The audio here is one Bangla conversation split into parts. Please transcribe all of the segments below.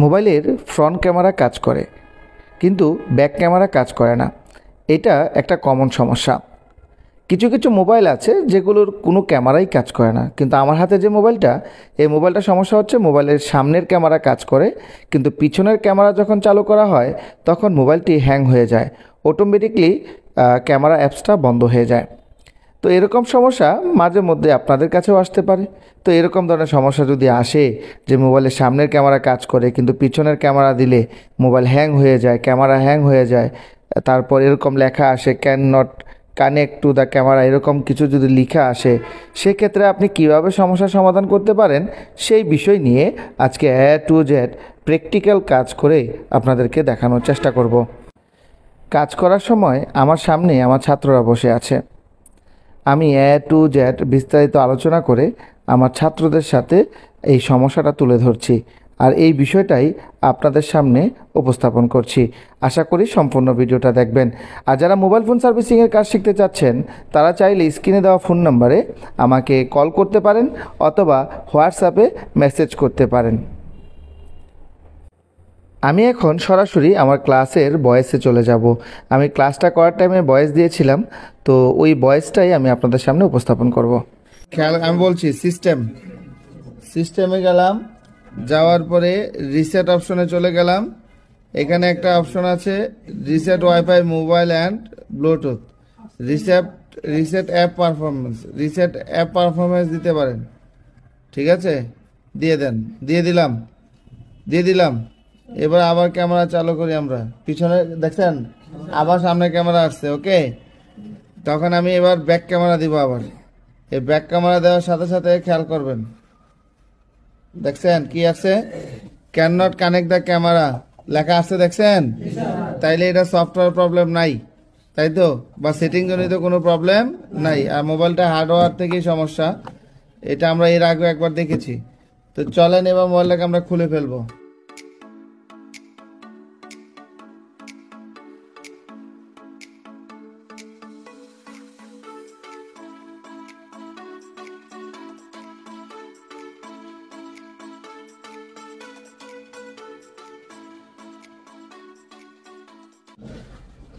মোবাইলের ফ্রন্ট ক্যামেরা কাজ করে কিন্তু ব্যাক ক্যামেরা কাজ করে না। এটা একটা কমন সমস্যা। কিছু কিছু মোবাইল আছে যেগুলোর কোনো ক্যামেরাই কাজ করে না, কিন্তু আমার হাতে যে মোবাইলটা, এই মোবাইলটা সমস্যা হচ্ছে মোবাইলের সামনের ক্যামেরা কাজ করে কিন্তু পিছনের ক্যামেরা যখন চালু করা হয় তখন মোবাইলটি হ্যাং হয়ে যায়, অটোমেটিকলি ক্যামেরা অ্যাপসটা বন্ধ হয়ে যায়। তো এরকম সমস্যা মাঝে মধ্যে আপনাদের কাছেও আসতে পারে। তো এরকম ধরনের সমস্যা যদি আসে যে মোবাইলের সামনের ক্যামেরা কাজ করে কিন্তু পিছনের ক্যামেরা দিলে মোবাইল হ্যাং হয়ে যায়, ক্যামেরা হ্যাং হয়ে যায়, তারপর এরকম লেখা আসে can not connect to the camera, এরকম কিছু যদি লেখা আসে, সেক্ষেত্রে আপনি কিভাবে সমস্যার সমাধান করতে পারেন সেই বিষয় নিয়ে আজকে এ টু জেড প্র্যাকটিক্যাল কাজ করে আপনাদেরকে দেখানোর চেষ্টা করব। কাজ করার সময় আমার সামনে আমার ছাত্ররা বসে আছে। আমি এ টু জেড বিস্তারিত আলোচনা করে আমার ছাত্রদের সাথে এই সমস্যাটা তুলে ধরছি আর এই বিষয়টাই আপনাদের সামনে উপস্থাপন করছি। আশা করি সম্পূর্ণ ভিডিওটা দেখবেন। আর যারা মোবাইল ফোন সার্ভিসিংয়ের কাজ শিখতে চাচ্ছেন তারা চাইলে স্ক্রিনে দেওয়া ফোন নাম্বারে আমাকে কল করতে পারেন অথবা হোয়াটসঅ্যাপে মেসেজ করতে পারেন। আমি এখন সরাসরি আমার ক্লাসের ভয়েসে চলে যাব। আমি ক্লাসটা করার টাইমে ভয়েস দিয়েছিলাম, তো ওই ভয়েসটাই আমি আপনাদের সামনে উপস্থাপন করব। খেয়াল, আমি বলছি সিস্টেমে গেলাম, যাওয়ার পরে রিসেট অপশনে চলে গেলাম। এখানে একটা অপশন আছে reset wifi mobile and Bluetooth, reset app performance দিতে পারেন। ঠিক আছে, দিয়ে দিলাম। এবার আবার ক্যামেরা চালু করি, আমরা পিছনে দেখছেন আবার সামনে ক্যামেরা আসছে। ওকে, তখন আমি এবার ব্যাক ক্যামেরা দিব। আবার এই ব্যাক ক্যামেরা দেওয়ার সাথে সাথে খেয়াল করবেন, দেখছেন কি আছে, can not connect the camera লেখা আসছে, দেখছেন? তাইলে এটা সফটওয়্যার প্রবলেম নাই, তাই তো, বা সেটিং জনিত কোনো প্রবলেম নাই, আর মোবাইলটা হার্ডওয়্যার থেকেই সমস্যা। এটা আমরা এর আগে একবার দেখেছি। তো চলেন এবার মোবাইলটাকে আমরা খুলে ফেলবো।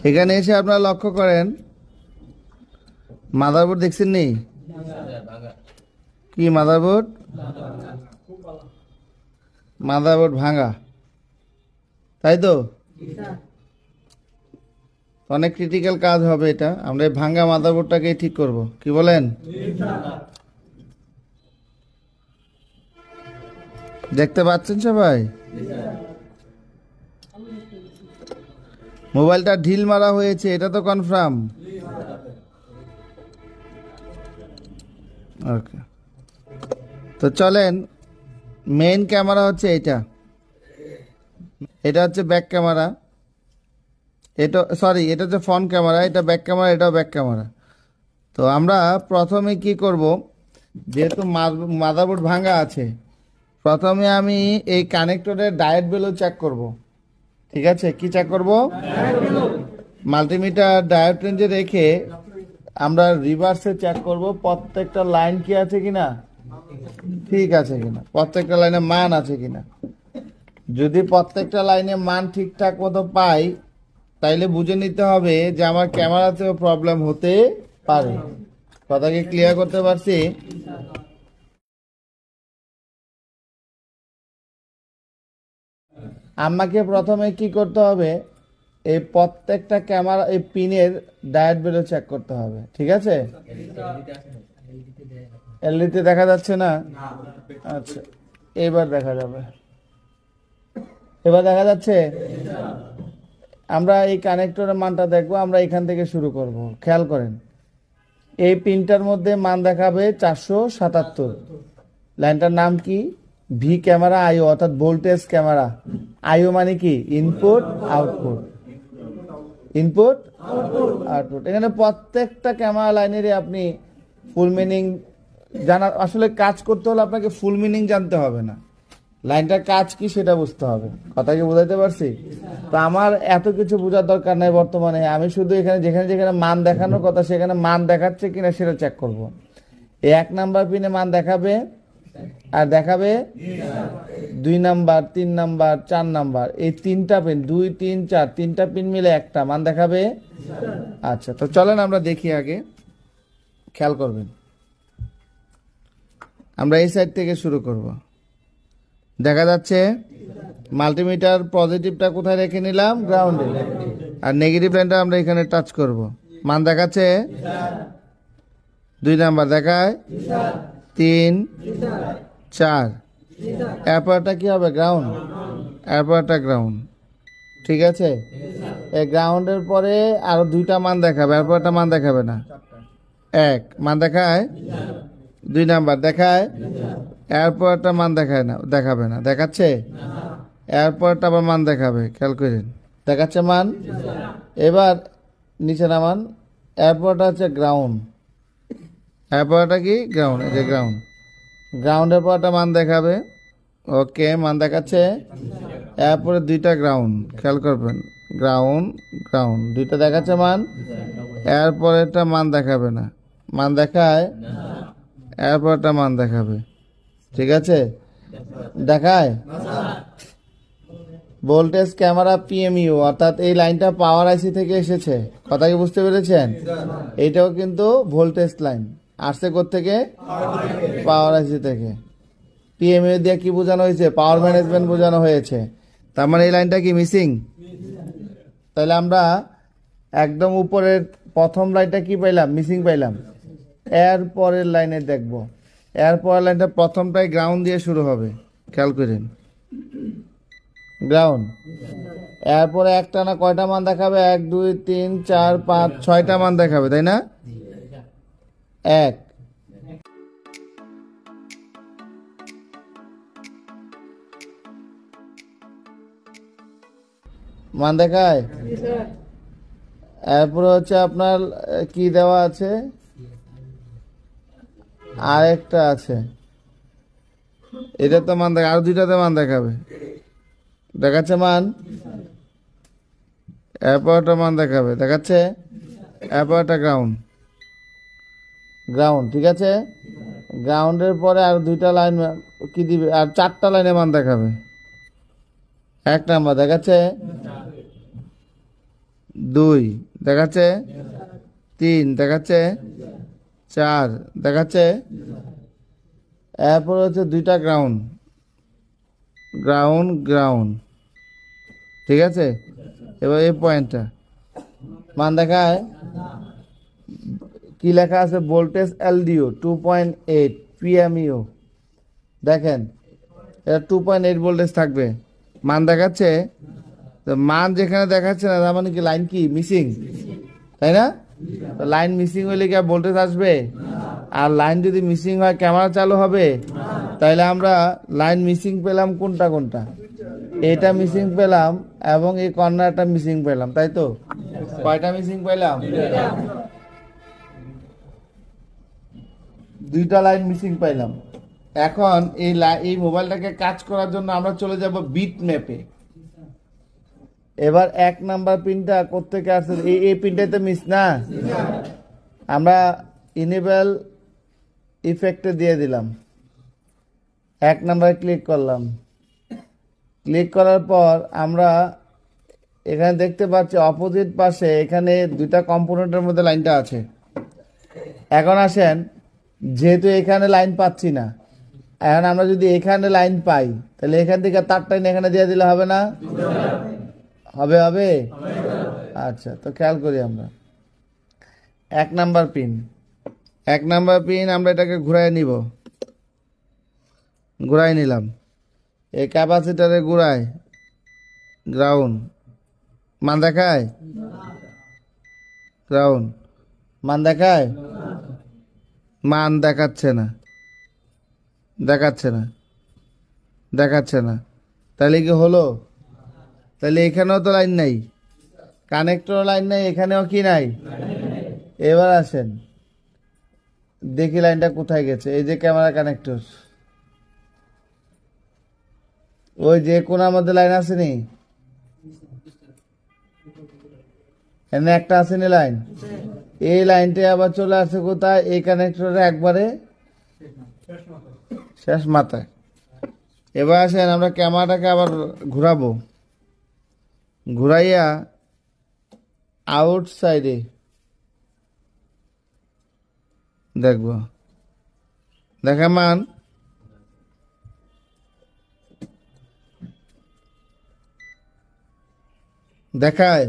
এখানে এসে আপনারা লক্ষ্য করেন মাদারবোর্ড দেখছেন নি? কি মাদারবোর্ড ভাঙা, তাই তো? অনেক ক্রিটিক্যাল কাজ হবে এটা, আমরা এই ভাঙা মাদারবোর্ডটাকে ঠিক করব, কি বলেন? দেখতে পাচ্ছেন সবাই? মোবাইলটা ঢিল মারা হয়েছে, এটা তো কনফার্ম। ওকে, তো চলেন, মেইন ক্যামেরা হচ্ছে এটা হচ্ছে ব্যাক ক্যামেরা, এটা হচ্ছে ফ্রন্ট ক্যামেরা, এটা ব্যাক ক্যামেরা, এটাও ব্যাক ক্যামেরা। তো আমরা প্রথমে কি করব, যেহেতু মাদারবোর্ড ভাঙা আছে, প্রথমে আমি এই কানেক্টরের ডায়োড ভ্যালু চেক করব। ঠিক আছে, কি চেক করব? মাল্টিমিটার ডায়োড রেঞ্জে রেখে আমরা রিভার্সে চেক করব প্রত্যেকটা লাইন কি আছে কিনা, ঠিক আছে কিনা, প্রত্যেকটা লাইনে মান আছে কিনা। যদি প্রত্যেকটা লাইনে মান ঠিকঠাক মতো পাই তাইলে বুঝে নিতে হবে যে আমার ক্যামেরাতেও প্রবলেম হতে পারে। কথা কি ক্লিয়ার করতে পারছি? আমাকে প্রথমে কি করতে হবে, এই প্রত্যেকটা ক্যামেরা এই পিনের ডায়োড ভ্যালু চেক করতে হবে। ঠিক আছে, এলইডিতে দেখা যাচ্ছে না? আচ্ছা, এবার দেখা যাবে, এবার দেখা যাচ্ছে। আমরা এই কানেক্টরের মানটা দেখবো, আমরা এখান থেকে শুরু করব। খেয়াল করেন, এই পিনটার মধ্যে মান দেখাবে 477। লাইনটার নাম কি? ভি ক্যামেরা আইও, অর্থাৎ ভোল্টেজ ক্যামেরা। আইও মানে কি? Input output, input output. এখানে প্রত্যেকটা ক্যামেরা লাইনেরই আপনি ফুল মিনিং জানা, আসলে কাজ করতে হলে আপনাকে ফুল মিনিং জানতে হবে না, লাইনটার কাজ কি সেটা বুঝতে হবে। কথা কি বুঝাইতে পারছি? তো আমার এত কিছু বোঝার দরকার নাই বর্তমানে, আমি শুধু এখানে যেখানে যেখানে মান দেখানোর কথা সেখানে মান দেখাচ্ছে কিনা সেটা চেক করব। এই 1 নাম্বার পিনে মান দেখাবে আর দেখাবে 2 নাম্বার 3 নাম্বার 4 নাম্বার, এই তিনটা পিন 2 3 4 তিনটা পিন মিলে একটা মান দেখাবে। আচ্ছা, তো চলেন আমরা দেখি আগে, খেয়াল করবেন। আমরা এই সাইড থেকে শুরু করব। দেখা যাচ্ছে মাল্টিমিটার পজিটিভটা কোথায় রেখে নিলাম, গ্রাউন্ডে, আর নেগেটিভ লাইনটা আমরা এখানে টাচ করব। মান দেখাচ্ছে 2 নাম্বার দেখায় 3 4, এরপরটা কি হবে, গ্রাউন্ড, এরপরটা গ্রাউন্ড। ঠিক আছে, এই গ্রাউন্ডের পরে আরো 2টা মান দেখাবে, এরপরটা মান দেখাবে না। 1 মান দেখায়, 2 নাম্বার দেখায়, এরপরটা মান দেখায় না, দেখাবে না, দেখাচ্ছে, এরপরটা আবার মান দেখাবে, খেয়াল করেন, দেখাচ্ছে মান। এবার নিচে নামান, এরপরটা হচ্ছে গ্রাউন্ড, এরপরটা কি, গ্রাউন্ড, এই যে গ্রাউন্ড, গ্রাউন্ডের পরটা মান দেখাবে। ওকে, মান দেখাচ্ছে। এরপরে 2টা গ্রাউন্ড, খেয়াল করবেন, গ্রাউন্ড গ্রাউন্ড 2টা দেখাচ্ছে মান, এরপরেরটা মান দেখাবে না, মান দেখায়, এরপরটা মান দেখাবে। ঠিক আছে, দেখায় ভোল্টেজ ক্যামেরা পিএমইউ, অর্থাৎ এই লাইনটা পাওয়ার আইসি থেকে এসেছে, কথা কি বুঝতে পেরেছেন? এইটাও কিন্তু ভোল্টেজ লাইন আসছে থেকে পাওয়ার আইসি থেকে। পিএমইউ দিয়ে কি বোঝানো হয়েছে, পাওয়ার ম্যানেজমেন্ট বোঝানো হয়েছে। তার মানে এই লাইনটা কি মিসিং। তাহলে আমরা একদম উপরের প্রথম লাইনটা কি পাইলাম, মিসিং পাইলাম। এর পরের লাইনে দেখব, এর পরের লাইনটা প্রথমটাই গ্রাউন্ড দিয়ে শুরু হবে, খেয়াল করেন, গ্রাউন্ড। এরপরে একটা না কয়টা মান দেখাবে, 1 2 3 4 5 6টা মান দেখাবে, তাই না? 1 মান দেখায়। এরপরে হচ্ছে আপনার কি দেওয়া আছে, আরেকটা আছে, এটা তো মান দেখা, আর 2টাতে মান দেখাবে, দেখাচ্ছে মান, এরপরটা মান দেখাবে, দেখাচ্ছে, এরপরটা গ্রাউন্ড, গ্রাউন্ড। ঠিক আছে, গ্রাউন্ডের পরে আর 2টা লাইন কি দিবে, আর 4টা লাইনে মান দেখাবে। 1 নাম্বার দেখাচ্ছে, 2 দেখাচ্ছে, 3 দেখাচ্ছে, 4 দেখাচ্ছে, এরপর হচ্ছে 2টা গ্রাউন্ড, গ্রাউন্ড গ্রাউন্ড। ঠিক আছে, এবার এই পয়েন্টটা মান দেখায়, কি লেখা আছে, ভোল্টেজ এলডিও 2.8 পিএমইউ। দেখেন এটা 2.8 ভোল্টেজ থাকবে, মান দেখাচ্ছে। তো মান যেখানে দেখাচ্ছে না, তার মানে কি লাইন কি মিসিং, তাই না? লাইন মিসিং হইলে কি ভোল্টেজ আসবে? আর লাইন যদি মিসিং হয় ক্যামেরা চালু হবে? তাইলে আমরা লাইন মিসিং পেলাম কোনটা কোনটা, এটা মিসিং পেলাম এবং এই কর্নারটা মিসিং পেলাম, তাই তো? কয়টা মিসিং পেলাম? 2টা লাইন মিসিং পাইলাম। এখন এই মোবাইলটাকে কাজ করার জন্য আমরা চলে যাব বিট ম্যাপে। এবার 1 নাম্বার পিনটা কোত্থেকে আসছে, এই পিনটাই তো মিস না, আমরা ইনেবল ইফেক্টে দিয়ে দিলাম। 1 নাম্বারে ক্লিক করলাম, ক্লিক করার পর আমরা এখানে দেখতে পাচ্ছি অপোজিট পাশে এখানে 2টা কম্পোনেন্টের মধ্যে লাইনটা আছে। এখন আসেন, যেহেতু এখানে লাইন পাচ্ছি না, এখন আমরা যদি এখানে লাইন পাই তাহলে এখান থেকে তারটা এখানে দিয়ে দিলে হবে না? হবে, হবে। আচ্ছা, তো খেয়াল করি আমরা 1 নাম্বার পিন, 1 নাম্বার পিন আমরা এটাকে ঘুরাই নিব, ঘুরাই নিলাম, এই ক্যাপাসিটারে ঘুরাই, গ্রাউন্ড মান দেখায়, গ্রাউন্ড মান দেখায়, মান দেখাচ্ছে না, দেখাচ্ছে না, দেখাচ্ছে না। তাহলে কি হলো? তাহলে এখানেও তো লাইন নাই, কানেক্টর লাইন নাই, এখানেও কি নাই। এবার আসেন দেখি লাইনটা কোথায় গেছে। এই যে ক্যামেরা কানেক্টর, ওই যে কোনার মধ্যে লাইন আসেনি, এখানে একটা আসেনি লাইন, এই লাইনটা আবার চলে আসে কোথায়, এই কানেক্টরে একবারে শেষ মাথায়। এবার আসেন আমরা ক্যামেরাটাকে আবার ঘুরাবো, ঘুরাইয়া আউট সাইডে দেখবো। দেখা মান দেখায়,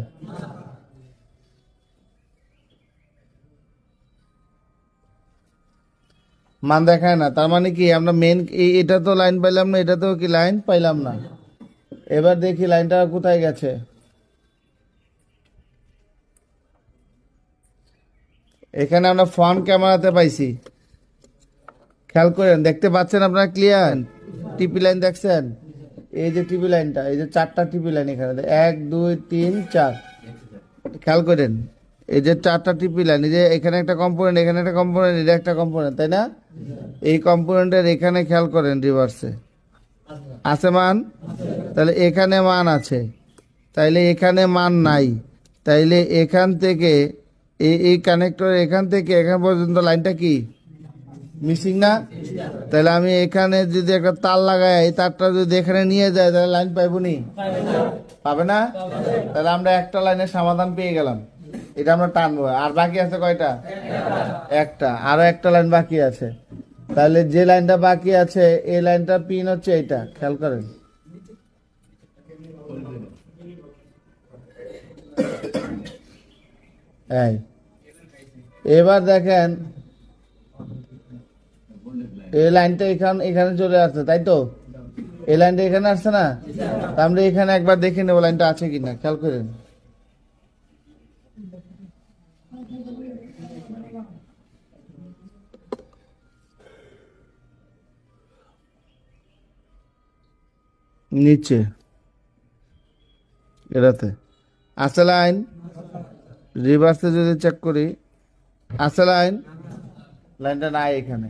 মান দেখায় না। তার মানে কি আমরা মেন এটা তো লাইন পাইলাম না, এটা তো কি লাইন পাইলাম না। এবার দেখি লাইনটা কোথায় গেছে। এখানে আমরা ফ্রন্ট ক্যামেরাতে পাইছি, খেয়াল করেন, দেখতে পাচ্ছেন আপনারা ক্লিয়ার? টিপি লাইন দেখছেন? এই যে টিপি লাইনটা, এই যে চারটা টিপি লাইন এখানে, 1 2 3 4, খেয়াল করেন এই যে চারটা টিপি লাইন, এই যে এখানে একটা কম্পোনেন্ট, এখানে একটা কম্পোনেন্ট, এটা একটা কম্পোনেন্ট, তাই না? এই কম্পোনেন্টের এখানে খেয়াল করেন রিভার্সে আছে মান, তাহলে এখানে মান আছে, তাইলে এখানে মান নাই, তাইলে এখান থেকে এই কানেক্টর এখান থেকে এখান পর্যন্ত লাইনটা কি মিসিং না? তাহলে আমি এখানে যদি একটা তার লাগাই, এই তারটা যদি এখানে নিয়ে যায় তাহলে লাইন পাইবো নি? পাবে না? তাহলে আমরা একটা লাইনের সমাধান পেয়ে গেলাম, এটা আমরা টানবো। আর বাকি আছে কয়টা? একটা, আরো একটা লাইন বাকি আছে। তাহলে যে লাইনটা বাকি আছে এই লাইনটা পিন হচ্ছে এইটা, খেয়াল করেন। এই এবার দেখেন এই লাইনটা এখানে চলে আসছে, তাই তো? এই লাইনটা এখানে আসছে না? তা আমরা এখানে একবার দেখে নেবো লাইনটা আছে কিনা, খেয়াল করেন। নিচে এটাতে আছে লাইন, রিভার্সে যদি চেক করি আছে লাইন, লাইনটা নাই এখানে।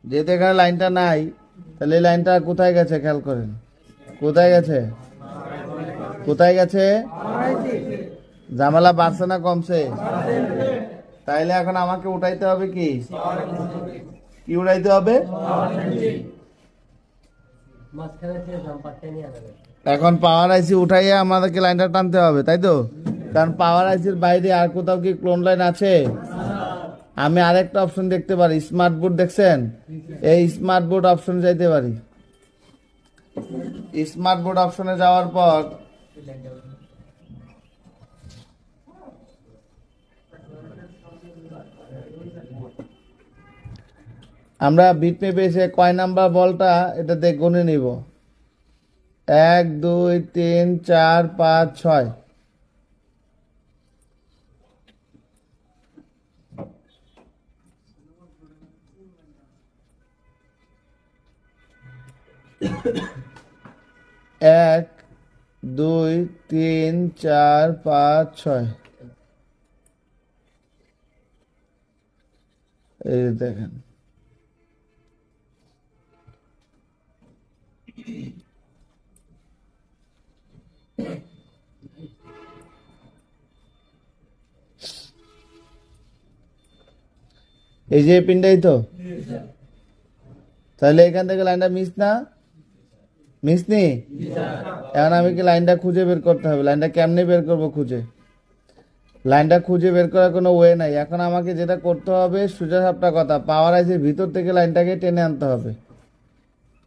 যেহেতু এখানে লাইনটা নাই তাহলে এই লাইনটা কোথায় গেছে খেয়াল করেন, কোথায় গেছে? কোথায় গেছে? ঝামেলা বাড়ছে না কমছে? তাইলে এখন আমাকে উঠাইতে হবে কি, কি উঠাইতে হবে? এখন পাওয়ার আইসি উঠাইয়া আমাদেরকে লাইনটা টানতে হবে, তাই তো? কারণ পাওয়ার আইসির বাইরে আর কোথাও কি ক্লোন লাইন আছে? আমি আরেকটা অপশন দেখতে পারি, স্মার্ট বোর্ড দেখছেন? এই স্মার্ট বোর্ড অপশন যাইতে পারি। স্মার্ট বোর্ড অপশনে যাওয়ার পর আমরা বিটম্যাপে এসে কয় নাম্বার বলটা এটা গুনে নিব, 1 2 3 4 5 6। এক 2 3 4 5 6, এই যে দেখেন এই যে পিনটাই তো, তাহলে এখান থেকে লাইনটা মিস না? মিস নি? এখন আমি কি লাইনটা খুঁজে বের করতে হবে, লাইনটা কেমনে বের করবো খুঁজে? লাইনটা খুঁজে বের করার কোনো ওয়ে নাই। এখন আমাকে যেটা করতে হবে সোজা সাপটা কথা, পাওয়ার আইসির ভিতর থেকে লাইনটাকে টেনে আনতে হবে।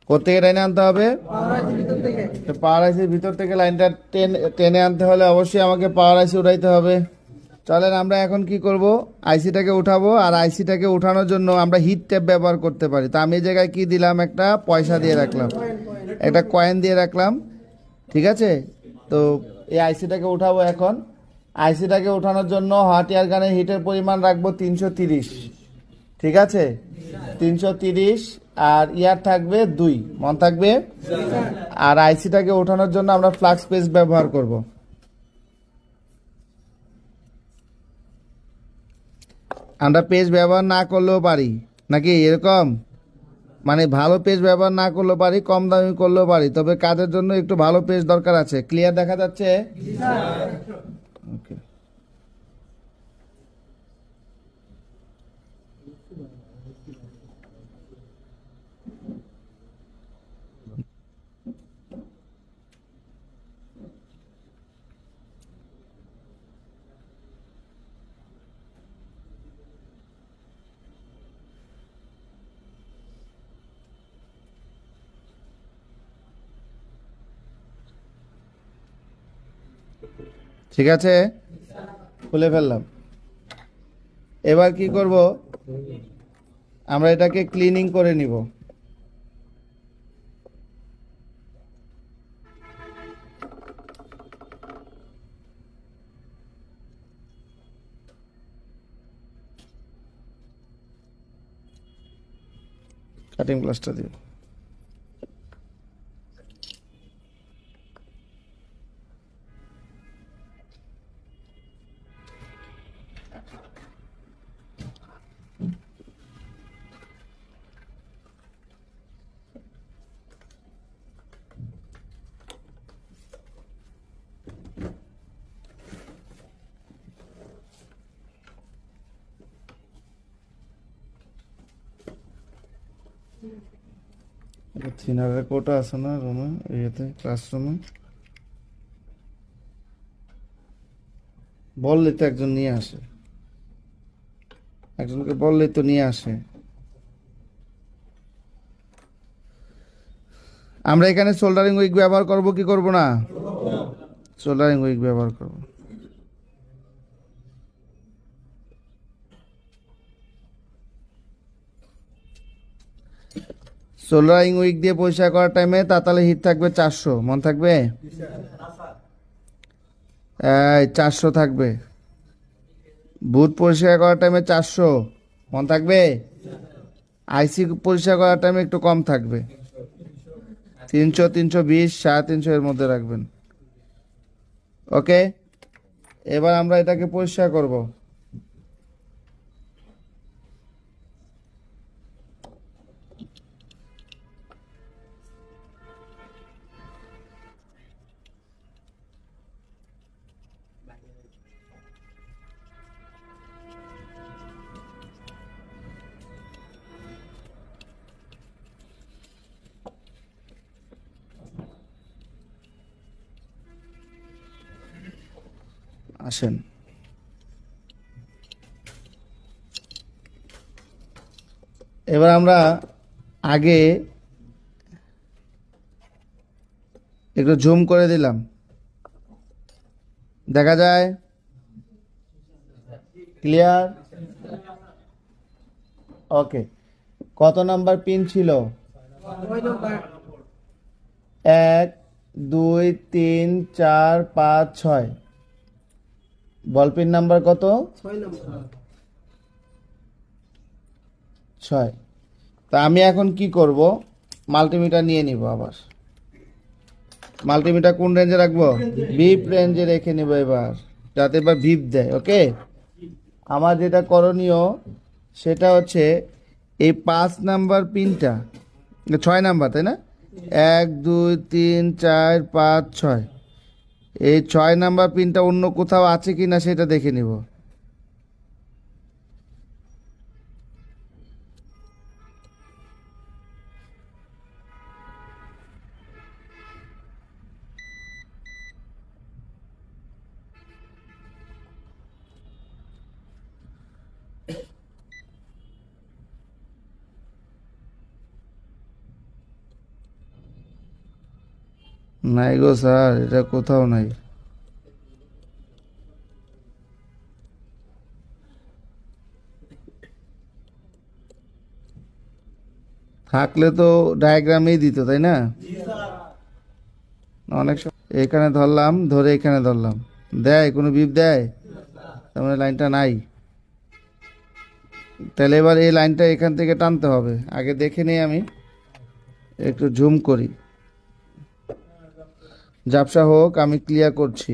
কোথেকে টেনে আনতে হবে? পাওয়ার আইসির ভিতর থেকে লাইনটা টেনে আনতে হলে অবশ্যই আমাকে পাওয়ার আইসি উঠাইতে হবে। চলেন আমরা এখন কি করব, আইসিটাকে উঠাবো। আর আইসিটাকে উঠানোর জন্য আমরা হিট ট্যাপ ব্যবহার করতে পারি। তো আমি এই জায়গায় কি দিলাম, একটা পয়সা দিয়ে রাখলাম, একটা কয়েন দিয়ে রাখলাম, ঠিক আছে? তো এই আইসিটাকে উঠাবো এখন। আইসিটাকে উঠানোর জন্য হট এয়ার গানের হিটের পরিমাণ রাখবো 330, ঠিক আছে? 330, আর ইয়ার থাকবে 2, মন থাকবে। আর আইসিটাকে ওঠানোর জন্য আমরা ফ্লাক্স পেজ ব্যবহার করব। আমরা পেজ ব্যবহার না করলেও পারি নাকি এরকম, মানে ভালো পেজ ব্যবহার না করলেও পারি, কম দামি করলেও পারি, তবে কাজের জন্য একটু ভালো পেজ দরকার আছে। ক্লিয়ার দেখা যাচ্ছে? ওকে। ঠিক আছে, খুলে ফেললাম। এবার কি করব, আমরা এটাকে ক্লিনিং করে নিব। কাটিং প্লাসটা দিব। থিনারের কোটা আছে না রুমে, ইয়েতে ক্লাসরুমে? বললে তো একজন নিয়ে আসে, একজনকে বললে তো নিয়ে আসে। আমরা এখানে সোল্ডারিং উইক ব্যবহার করব কি করব না? সোল্ডারিং উইক ব্যবহার করব। সোল্ডারিং উইক দিয়ে পরিষ্কার করার টাইমে তাতালে হিট থাকবে 400, মন থাকবে? 400 থাকবে। বুথ পরিষ্কার করার টাইমে 400, মন থাকবে? আইসি পরিষ্কার করার টাইমে একটু কম থাকবে, 300, 320, 350 এর মধ্যে রাখবেন। ওকে, এবার আমরা এটাকে পরিষ্কার করব। আসেন, এবার আমরা আগে একটু জুম করে দিলাম, দেখা যায় ক্লিয়ার? ওকে, কত নাম্বার পিন ছিল? 1, 2, 3, 4, 5, 6। বল পিন নাম্বার কত? 6। তা আমি এখন কি করব, মাল্টিমিটার নিয়ে নিব। আবার মাল্টিমিটার কোন রেঞ্জে রাখবো? ভিপ রেঞ্জে রেখে নেব এবার, যাতে এবার ভিপ দেয়। ওকে, আমার যেটা করণীয় সেটা হচ্ছে এই 5 নাম্বার পিনটা, 6 নাম্বার তাই না? 1, 2, 3, 4, 5, 6, এই 6 নাম্বার পিনটা অন্য কোথাও আছে কি না সেটা দেখে নিব। নাই গো স্যার, এটা কোথাও নাই। থাকলে তো ডায়াগ্রামেই দিত তাই না? অনেক এখানে ধরলাম, ধরে এখানে ধরলাম, দেয় কোনো বিপ দেয়? তার মানে লাইনটা নাই। তাহলে এবার এই লাইনটা এখান থেকে টানতে হবে। আগে দেখে নিই, আমি একটু জুম করি, ঝাপসা হোক, আমি ক্লিয়ার করছি।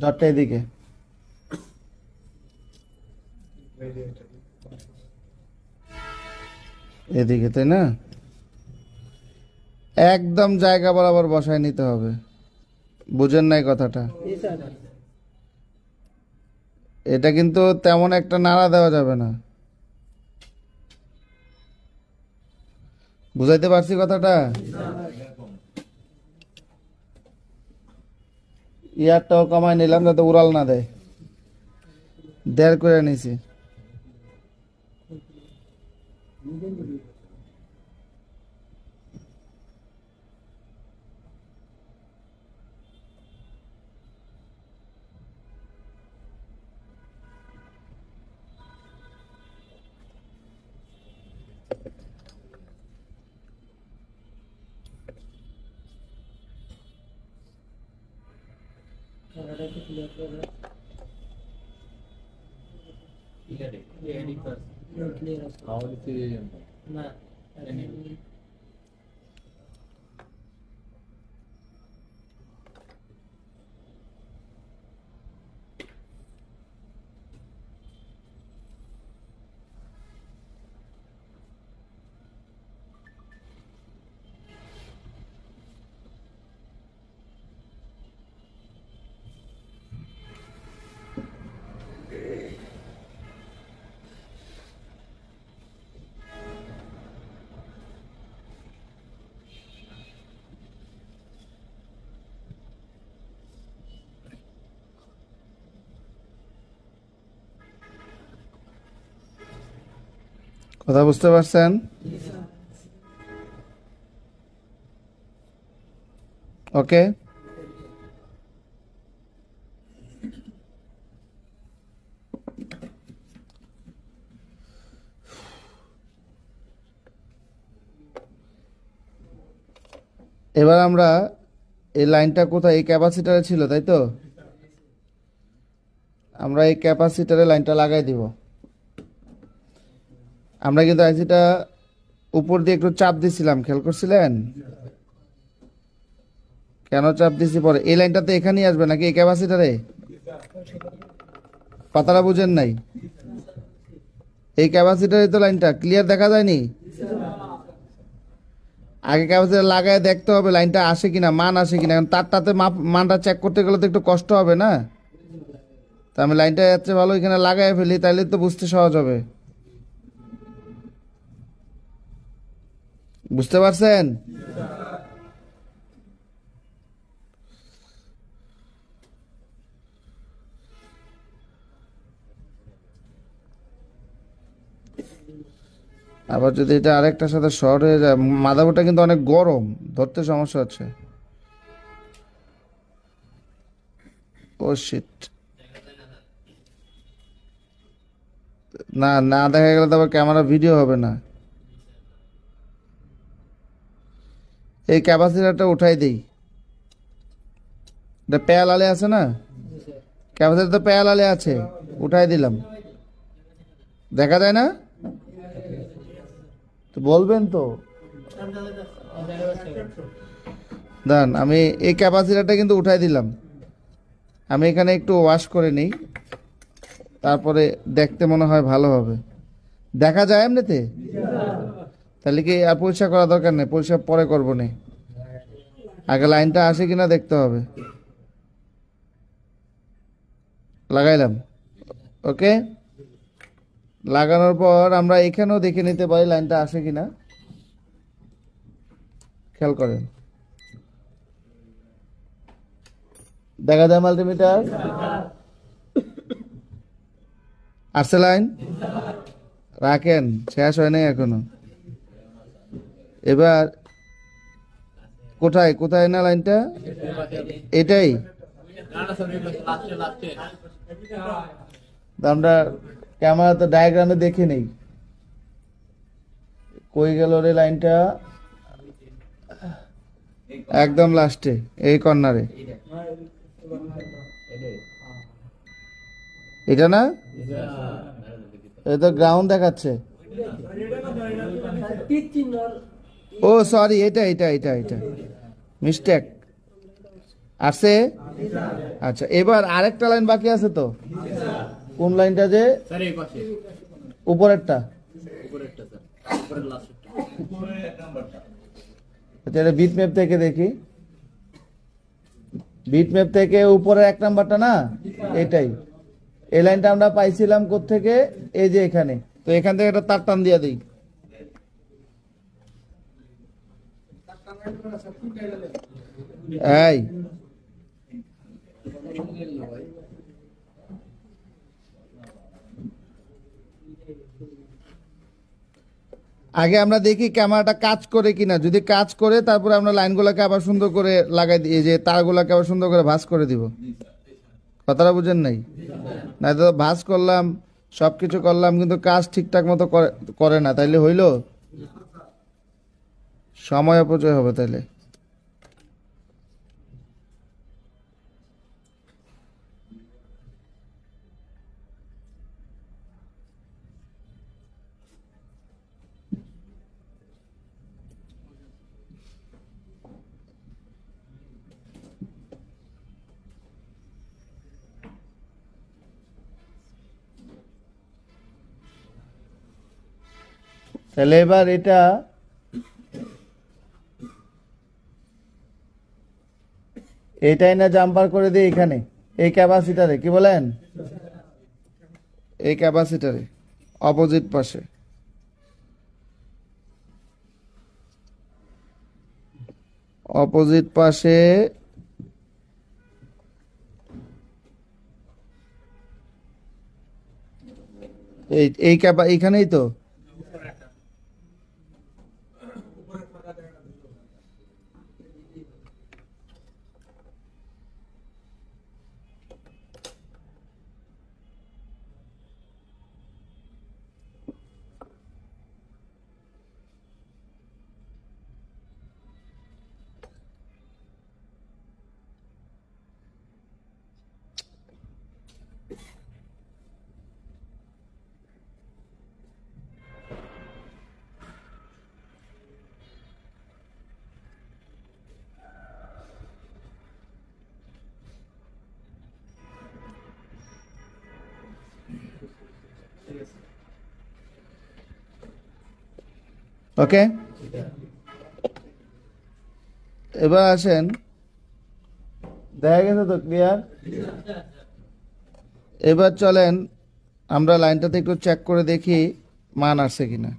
ডটটা এদিকে, এদিকে, তাই না? একদম জায়গা বরাবর বসায় নিতে হবে। বুঝেন নাই কথাটা? এটা কিন্তু তেমন একটা নাড়া দেওয়া যাবে না। বুঝাইতে পারছি কথাটা? ইয়ারটাও কমায় নিলাম যাতে উড়াল না দেয়। 1.5 করে নিছি। কথা বুঝতে পারছেন? ওকে, এবার আমরা এই লাইনটা কোথায়, এই ক্যাপাসিটারে ছিল তাই তো? আমরা এই ক্যাপাসিটারে লাইনটা লাগাই দিব। আমরা কিন্তু আইসিটা উপর দিয়ে একটু চাপ দিছিলাম, খেয়াল করছিলেন? কেন চাপ দিছি পরে? এই লাইনটা তো এখানেই আসবে নাকি এই ক্যাপাসিটারে? পাতারা বুঝেন নাই? এই ক্যাপাসিটারে তো লাইনটা ক্লিয়ার দেখা যায়নি। আগে ক্যাপাসিটার লাগায় দেখতে হবে লাইনটা আসে কিনা, মান আসে কিনা। কারণ তারটাতে মানটা চেক করতে গেলে তো একটু কষ্ট হবে না? তা আমি লাইনটা যাচ্ছে ভালো এখানে লাগাই ফেলি, তাইলে তো বুঝতে সহজ হবে। বুঝতে পারছেন? আবার যদি এটা আরেকটার সাথে শর্ট হয়ে যায়, মাদারবোর্ডটা কিন্তু অনেক গরম, ধরতে সমস্যা হচ্ছে। ও শিট, না না দেখা গেলে তো আবার ক্যামেরা ভিডিও হবে না। এই ক্যাপাসিটারটা উঠাই দেই। এটা পেয়াল আলে আছে না? ক্যাপাসিটার তো পেয়াল আলে আছে, উঠাই দিলাম। দেখা যায় না তো বলবেন তো। দান, আমি এই ক্যাপাসিটারটা কিন্তু উঠাই দিলাম। আমি এখানে একটু ওয়াশ করে নিই, তারপরে দেখতে মনে হয় ভালো হবে। দেখা যায় এমনিতে? তাহলে কি আর পরিষ্কার করা দরকার নেই, পরিষ্কার পরে করবো নি। আগে লাইনটা আসে কিনা দেখতে হবে। লাগাইলাম। ওকে, লাগানোর পর আমরা এখানেও দেখে নিতে পারি লাইনটা আসে কিনা। খেয়াল করেন, দেখা যায় মাল্টিমিটার আসছে লাইন। রাখেন, শেষ হয় নাই এখনো। এবার কোথায় কোথায় না লাইনটা? এটাই আমরা ক্যামেরা তো ডায়াগ্রামে দেখে নেই কই গেল রে লাইনটা। একদম লাস্টে এই কর্নারে। এটা না, এটা গ্রাউন্ড দেখাচ্ছে। ও সরি, এটা এটা এটা এটা মিস্টেক। আসছে? আচ্ছা, এবার আরেকটা লাইন বাকি আছে তো। কোন লাইনটা যে? উপরেরটা। আচ্ছা, এটা বিট ম্যাপ থেকে দেখি। বিট ম্যাপ থেকে উপরের 1 নাম্বারটা না, এটাই। এই লাইনটা আমরা পাইছিলাম কোত্থেকে? এই যে এখানে। তো এখান থেকে একটা তার টান দিয়ে দিই। এই আগে আমরা দেখি ক্যামেরাটা কাজ করে কিনা। যদি কাজ করে তারপরে আমরা লাইনগুলোকে আবার সুন্দর করে লাগাই দিই, যে তারগুলোকে আবার সুন্দর করে ভাঁজ করে দিব। কথাটা বুঝেন নাই? না তো ভাঁজ করলাম, সবকিছু করলাম, কিন্তু কাজ ঠিকঠাক মতো করে না, তাইলে হইল? সময় অপচয় হবে তাইলে। তাহলে এবার এটাই না জাম্পার করে দিই এখানে, এই ক্যাপাসিটারে, কি বলেন? এই ক্যাপাসিটারে অপোজিট পাশে। অপোজিট পাশে এই এইখানেই তো। ওকে, এবার আসেন, দেখা গেছে তো ক্লিয়ার? এবার চলেন আমরা লাইনটাতে একটু চেক করে দেখি মান আসছে কিনা।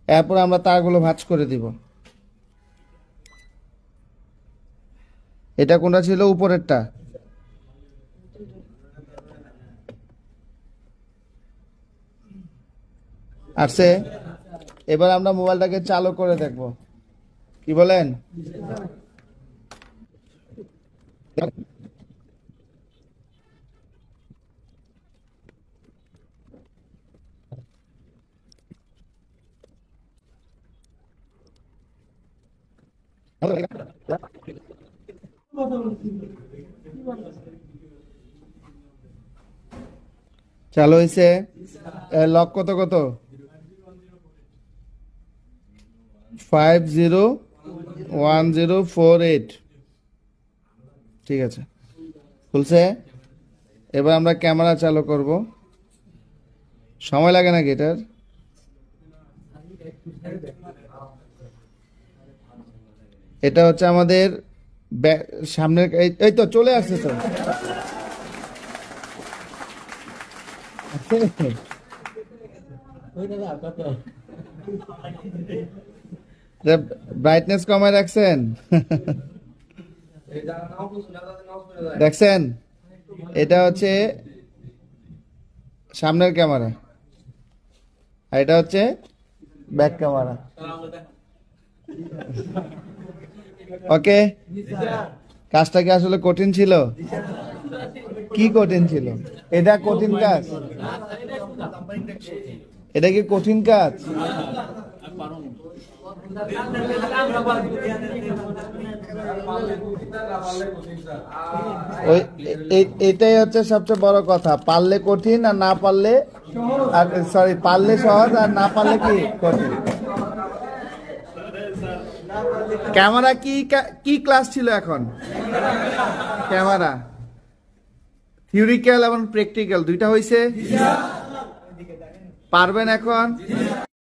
এরপর আমরা তারগুলো ভাঁজ করে দিব। এটা কোনটা ছিল? উপরেরটা। আসছে? এবার আমরা মোবাইলটাকে চালু করে দেখব, কি বলেন? চালু হয়েছে। লক কত কত? 501048। ঠিক আছে, খুলছে। এবার আমরা ক্যামেরা চালু করব। সময় লাগে নাকি এটার? এটা হচ্ছে আমাদের সামনের, এই তো চলে আসছে তো। ব্রাইটনেস কমায় রাখছেন? দেখছেন? এটা হচ্ছে সামনের ক্যামেরা, আর এটা হচ্ছে ব্যাক ক্যামেরা। ওকে, কাজটা কি আসলে কঠিন ছিল? কি কঠিন ছিল? এটা কঠিন কাজ? এটা কি কঠিন কাজ? এটাই হচ্ছে সবচেয়ে বড় কথা, পারলে কঠিন আর না পারলে, আর সরি, পারলে সহজ আর না পারলে কি কঠিন। ক্যামেরা কি ক্লাস ছিল এখন? ক্যামেরা থিওরিক্যাল এবং প্র্যাকটিক্যাল দুইটা হয়েছে। পারবেন এখন?